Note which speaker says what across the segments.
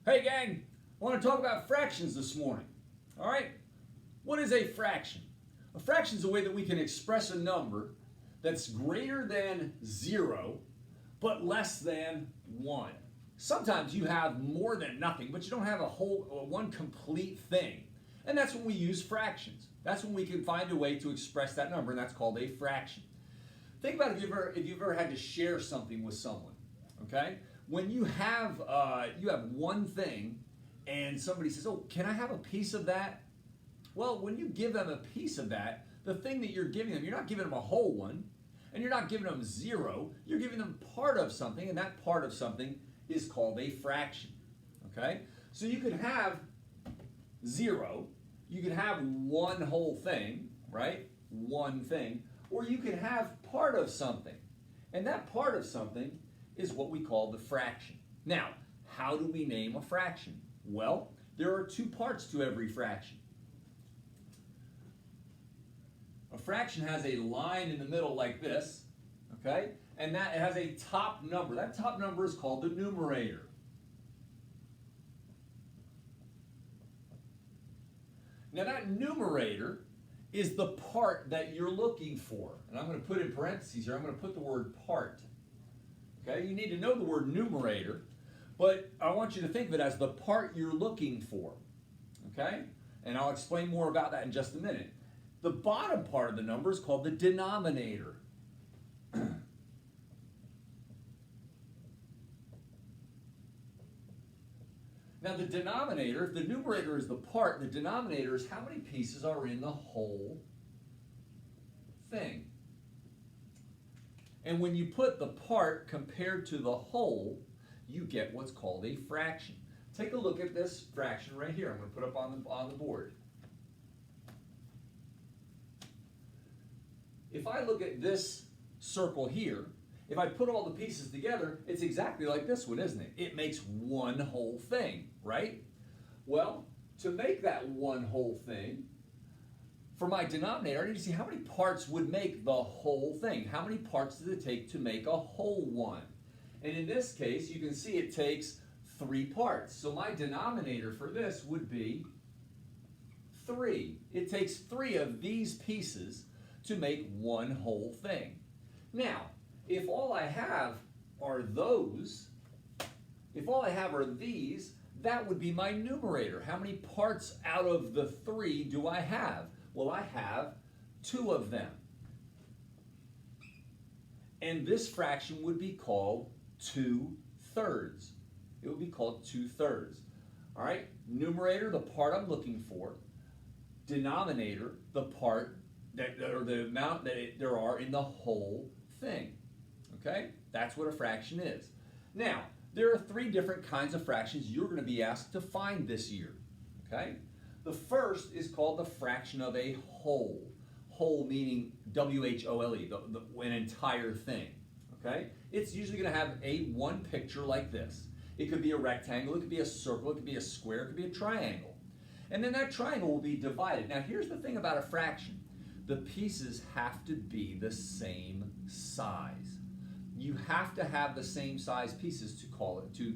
Speaker 1: Hey gang, I want to talk about fractions this morning. All right? What is a fraction? A fraction is a way that we can express a number that's greater than 0 but less than 1. Sometimes you have more than nothing, but you don't have one complete thing. And that's when we use fractions. That's when we can find a way to express that number, and that's called a fraction. Think about if you've ever had to share something with someone, okay? When you have one thing and somebody says, "Oh, can I have a piece of that?" Well, when you give them a piece of that, the thing that you're giving them, you're not giving them a whole one, and you're not giving them 0. You're giving them part of something, and that part of something is called a fraction, okay? So you could have 0, you could have one whole thing, right? One thing, or you could have part of something, and that part of something is what we call the fraction. Now, how do we name a fraction? Well, there are 2 parts to every fraction. A fraction has a line in the middle like this, okay? And that it has a top number. That top number is called the numerator. Now that numerator is the part that you're looking for. And I'm going to put in parentheses here, I'm going to put the word part. Okay, you need to know the word numerator, but I want you to think of it as the part you're looking for. Okay? And I'll explain more about that in just a minute. The bottom part of the number is called the denominator. Now the denominator, if the numerator is the part, the denominator is how many pieces are in the whole thing. And when you put the part compared to the whole, you get what's called a fraction. Take a look at this fraction right here. I'm going to put up on the board. If I look at this circle here, if I put all the pieces together, it's exactly like this one, isn't it? It makes one whole thing, right? Well, to make that one whole thing, for my denominator, I need to see how many parts would make the whole thing. How many parts does it take to make a whole one? And in this case, you can see it takes 3 parts. So my denominator for this would be 3. It takes 3 of these pieces to make one whole thing. Now, if all I have are those, if all I have are these, that would be my numerator. How many parts out of the 3 do I have? Well, I have 2 of them. And this fraction would be called 2/3. It would be called 2/3. All right? Numerator, the part I'm looking for. Denominator, the part or the amount that there are in the whole thing. Okay? That's what a fraction is. Now, there are 3 different kinds of fractions you're going to be asked to find this year. Okay? The first is called the fraction of a whole. Whole meaning W-H-O-L-E, an entire thing. Okay? It's usually going to have one picture like this. It could be a rectangle, it could be a circle, it could be a square, it could be a triangle. And then that triangle will be divided. Now here's the thing about a fraction. The pieces have to be the same size. You have to have the same size pieces to call it, to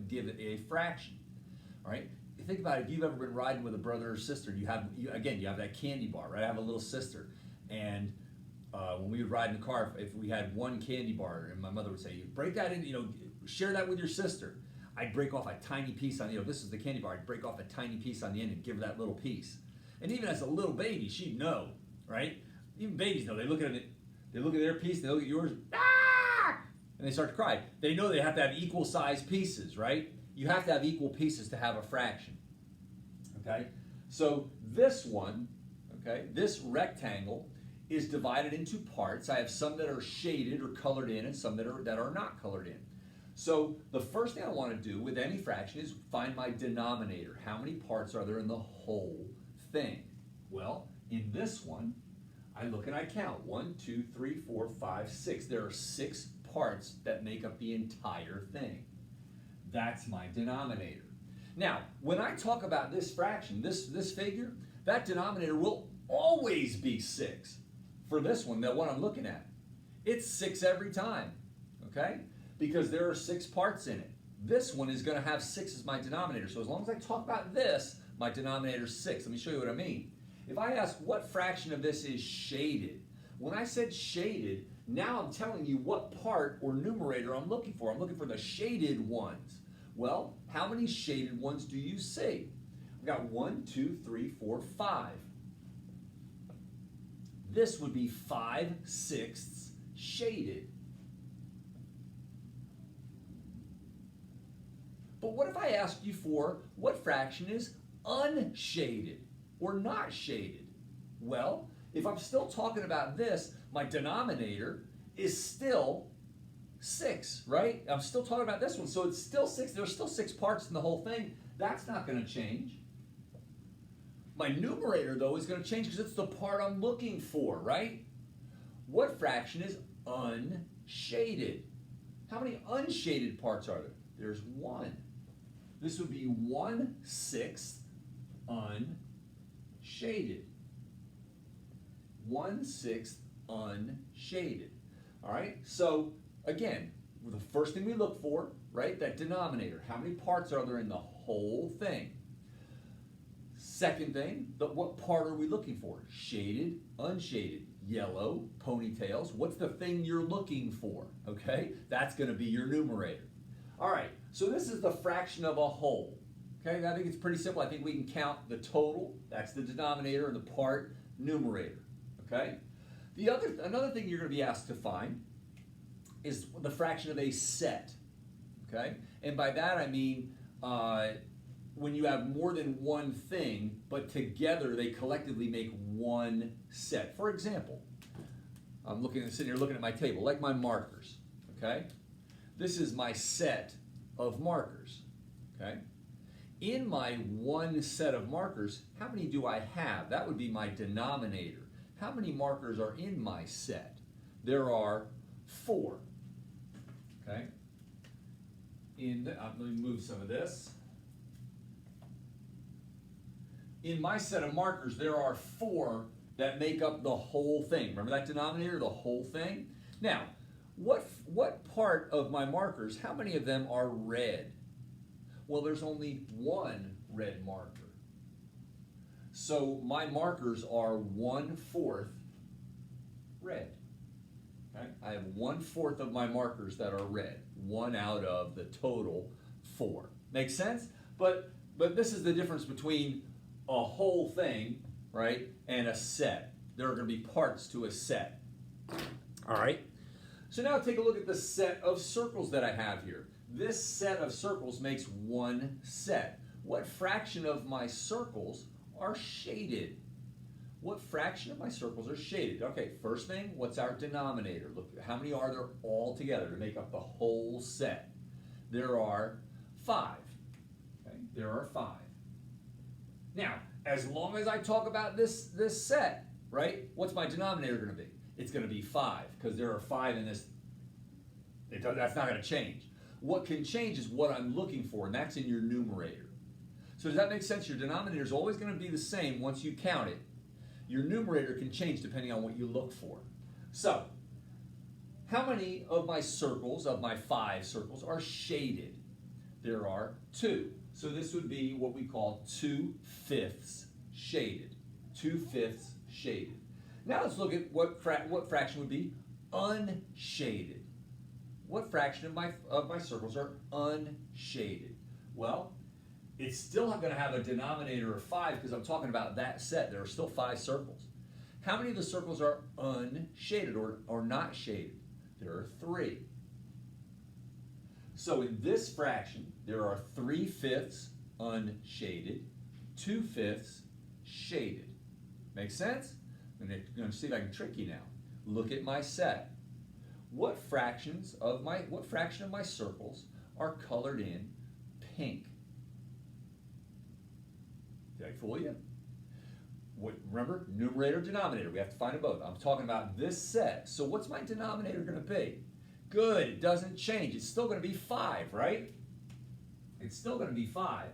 Speaker 1: give it a fraction. All right? Think about it. If you've ever been riding with a brother or sister, you have that candy bar, right? I have a little sister, and when we would ride in the car, if we had one candy bar, and my mother would say, break that in, share that with your sister. I'd break off a tiny piece on, this is the candy bar. I'd break off a tiny piece on the end and give her that little piece. And even as a little baby, she'd know, right? Even babies know. They look at it, they look at their piece, they look at yours, and they start to cry. They know they have to have equal size pieces, right? You have to have equal pieces to have a fraction. Okay? So this one, okay, this rectangle is divided into parts. I have some that are shaded or colored in and some that are not colored in. So the first thing I want to do with any fraction is find my denominator. How many parts are there in the whole thing? Well, in this one, I look and I count. 1, 2, 3, 4, 5, 6. There are 6 parts that make up the entire thing. That's my denominator. Now, when I talk about this fraction, this figure, that denominator will always be 6. For this one, the one I'm looking at, it's 6 every time, okay? Because there are 6 parts in it. this one is going to have 6 as my denominator. So as long as I talk about this, my denominator is 6. Let me show you what I mean. If I ask what fraction of this is shaded, when I said shaded, now I'm telling you what part or numerator I'm looking for. I'm looking for the shaded ones. Well, how many shaded ones do you see? I've got 1, 2, 3, 4, 5. This would be 5/6 shaded. But what if I asked you for what fraction is unshaded or not shaded? Well, if I'm still talking about this, my denominator is still 6, right? I'm still talking about this one, so it's still 6. There's still 6 parts in the whole thing. That's not going to change. My numerator, though, is going to change because it's the part I'm looking for, right? What fraction is unshaded? How many unshaded parts are there? There's 1. This would be 1/6 unshaded. 1/6 unshaded. All right? So, again, the first thing we look for, right, that denominator. How many parts are there in the whole thing? Second thing, what part are we looking for? Shaded, unshaded, yellow, ponytails. What's the thing you're looking for? Okay? That's going to be your numerator. All right, so this is the fraction of a whole. Okay, I think it's pretty simple. I think we can count the total, that's the denominator, and the part, numerator. Okay? Another thing you're going to be asked to find is the fraction of a set. Okay? And by that I mean when you have more than one thing, but together they collectively make one set. For example, I'm sitting here looking at my table, like my markers. Okay? This is my set of markers, okay? In my one set of markers, how many do I have? That would be my denominator. How many markers are in my set? There are 4, okay? Let me move some of this. In my set of markers, there are 4 that make up the whole thing. Remember that denominator, the whole thing? Now, what part of my markers, how many of them are red? Well, there's only 1 red marker. So my markers are 1/4 red. Okay? I have 1/4 of my markers that are red. 1 out of the total 4. Make sense? But this is the difference between a whole thing, right, and a set. There are going to be parts to a set. All right? So now take a look at the set of circles that I have here. This set of circles makes one set. What fraction of my circles are shaded? What fraction of my circles are shaded? Okay, first thing, what's our denominator? Look, how many are there all together to make up the whole set? There are 5. Okay, there are 5. Now, as long as I talk about this set, right, what's my denominator going to be? It's going to be 5, because there are 5 in this. That's not going to change. What can change is what I'm looking for, and that's in your numerator. So does that make sense? Your denominator is always going to be the same once you count it. Your numerator can change depending on what you look for. So, how many of my circles, of my 5 circles, are shaded? There are 2. So this would be what we call 2/5 shaded. 2/5 shaded. Now let's look at what fraction would be unshaded. What fraction of my circles are unshaded? Well, it's still going to have a denominator of 5 because I'm talking about that set. There are still 5 circles. How many of the circles are unshaded or not shaded? There are 3. So in this fraction, there are 3/5 unshaded, 2/5 shaded. Make sense? I'm going to see if I can trick you now. Look at my set. What fraction of my circles are colored in pink? Did I fool you? Remember, numerator, denominator. We have to find them both. I'm talking about this set. So what's my denominator going to be? Good. It doesn't change. It's still going to be 5, right? It's still going to be 5.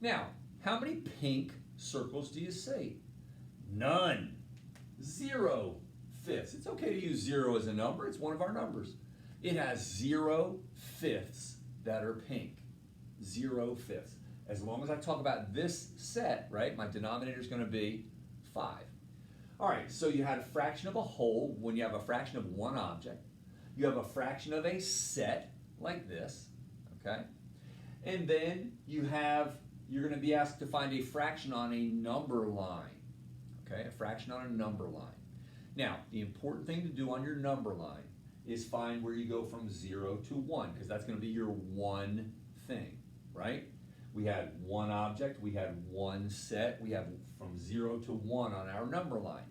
Speaker 1: Now, how many pink circles do you see? None. 0/5. It's okay to use 0 as a number. It's one of our numbers. It has 0/5 that are pink. 0/5. As long as I talk about this set, right, my denominator is going to be 5. All right, so you had a fraction of a whole when you have a fraction of one object. You have a fraction of a set like this, okay? And then you're going to be asked to find a fraction on a number line, okay? A fraction on a number line. Now, the important thing to do on your number line is find where you go from 0 to 1, because that's going to be your one thing, right? We had one object, we had one set, we have from 0 to 1 on our number line.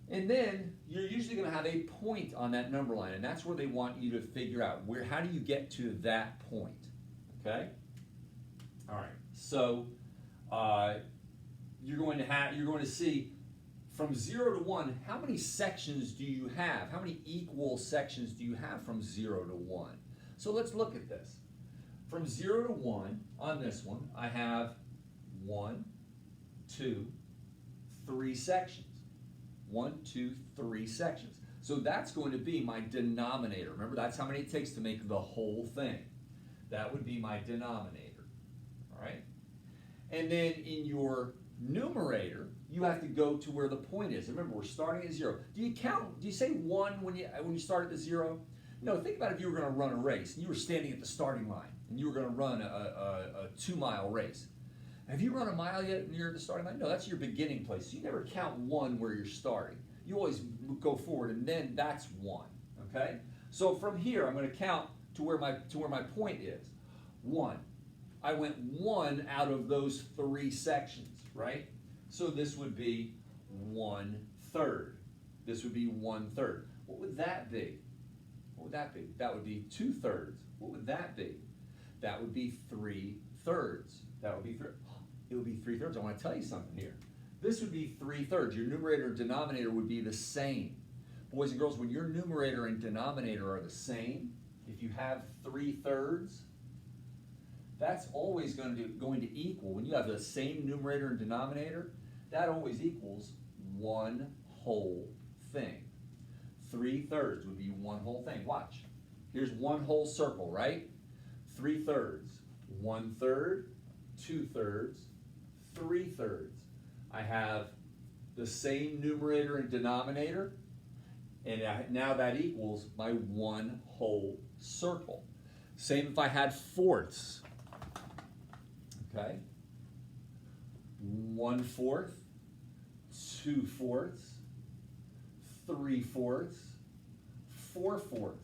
Speaker 1: And then you're usually going to have a point on that number line, and that's where they want you to figure out how do you get to that point, okay? All right, so you're going to see from 0 to 1, how many sections do you have? How many equal sections do you have from 0 to 1? So let's look at this. From 0 to 1, on this one, I have 1, 2, 3 sections. 1, 2, 3 sections. So that's going to be my denominator. Remember, that's how many it takes to make the whole thing. That would be my denominator. All right? And then in your numerator, you have to go to where the point is. Remember, we're starting at 0. Do you count? Do you say 1 when you start at the 0? No, think about if you were going to run a race and you were standing at the starting line and you were going to run a 2-mile race. Have you run a mile yet near the starting line? No, that's your beginning place. So you never count 1 where you're starting. You always go forward and then that's 1, okay? So from here, I'm going to count to where my point is. 1. I went 1 out of those 3 sections, right? So this would be 1/3. This would be 1/3. What would that be? What would that be? That would be 2/3. What would that be? That would be 3/3. That would be it would be 3/3. I want to tell you something here. This would be 3/3. Your numerator and denominator would be the same. Boys and girls, when your numerator and denominator are the same, if you have 3/3, that's always going to equal, when you have the same numerator and denominator, that always equals 1 whole thing. 3/3 would be 1 whole thing. Watch. Here's 1 whole circle, right? 3/3. 1/3, 2/3, 3/3. I have the same numerator and denominator, and now that equals my 1 whole circle. Same if I had fourths. Okay? 1/4, 2/4, 3/4, 4/4.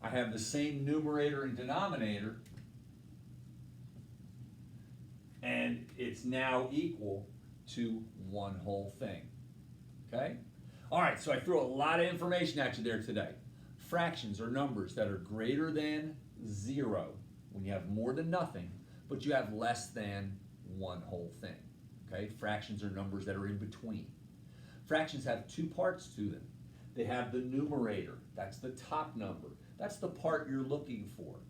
Speaker 1: I have the same numerator and denominator, and it's now equal to 1 whole thing. Okay? All right, so I threw a lot of information at you there today. Fractions are numbers that are greater than 0 when you have more than nothing, but you have less than 1 whole thing. Okay? Fractions are numbers that are in between. Fractions have 2 parts to them. They have the numerator. That's the top number. That's the part you're looking for.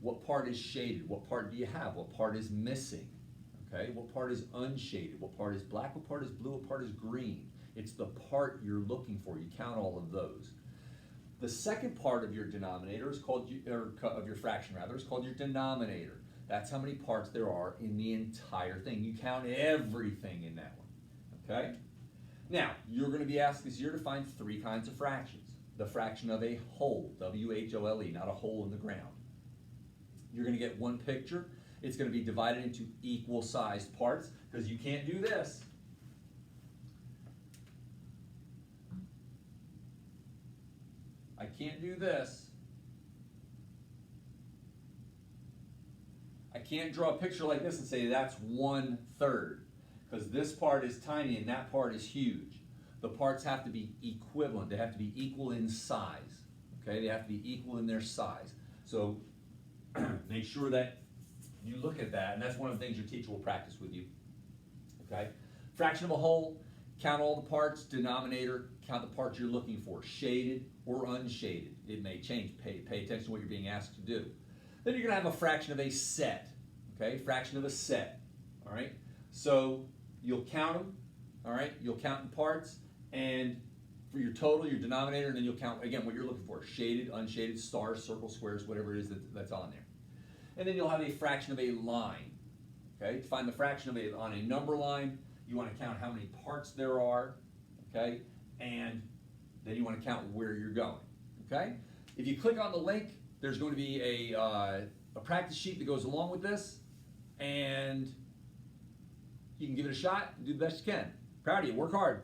Speaker 1: What part is shaded? What part do you have? What part is missing? Okay? What part is unshaded? What part is black? What part is blue? What part is green? It's the part you're looking for. You count all of those. The second part of your denominator is called, or of your fraction rather, is called your denominator. That's how many parts there are in the entire thing. You count everything in that one. Okay? Now, you're going to be asked this year to find 3 kinds of fractions. The fraction of a whole, W-H-O-L-E, not a hole in the ground. You're going to get one picture. It's going to be divided into equal sized parts, because you can't do this. I can't do this. I can't draw a picture like this and say that's 1/3, because this part is tiny and that part is huge. The parts have to be equivalent. They have to be equal in size. Okay, they have to be equal in their size. So make sure that you look at that, and that's one of the things your teacher will practice with you. Okay, fraction of a whole, count all the parts. Denominator, count the parts you're looking for, shaded or unshaded. It may change. Pay attention to what you're being asked to do. Then you're going to have a fraction of a set. Okay, fraction of a set. All right, so you'll count them. All right, you'll count the parts, and for your total, your denominator, and then you'll count, again, what you're looking for. Shaded, unshaded, stars, circles, squares, whatever it is that's on there. And then you'll have a fraction of a line. Okay, to find the fraction of on a number line, you want to count how many parts there are, okay, and then you want to count where you're going, okay? If you click on the link, there's going to be a practice sheet that goes along with this, and you can give it a shot and do the best you can. Proud of you, work hard.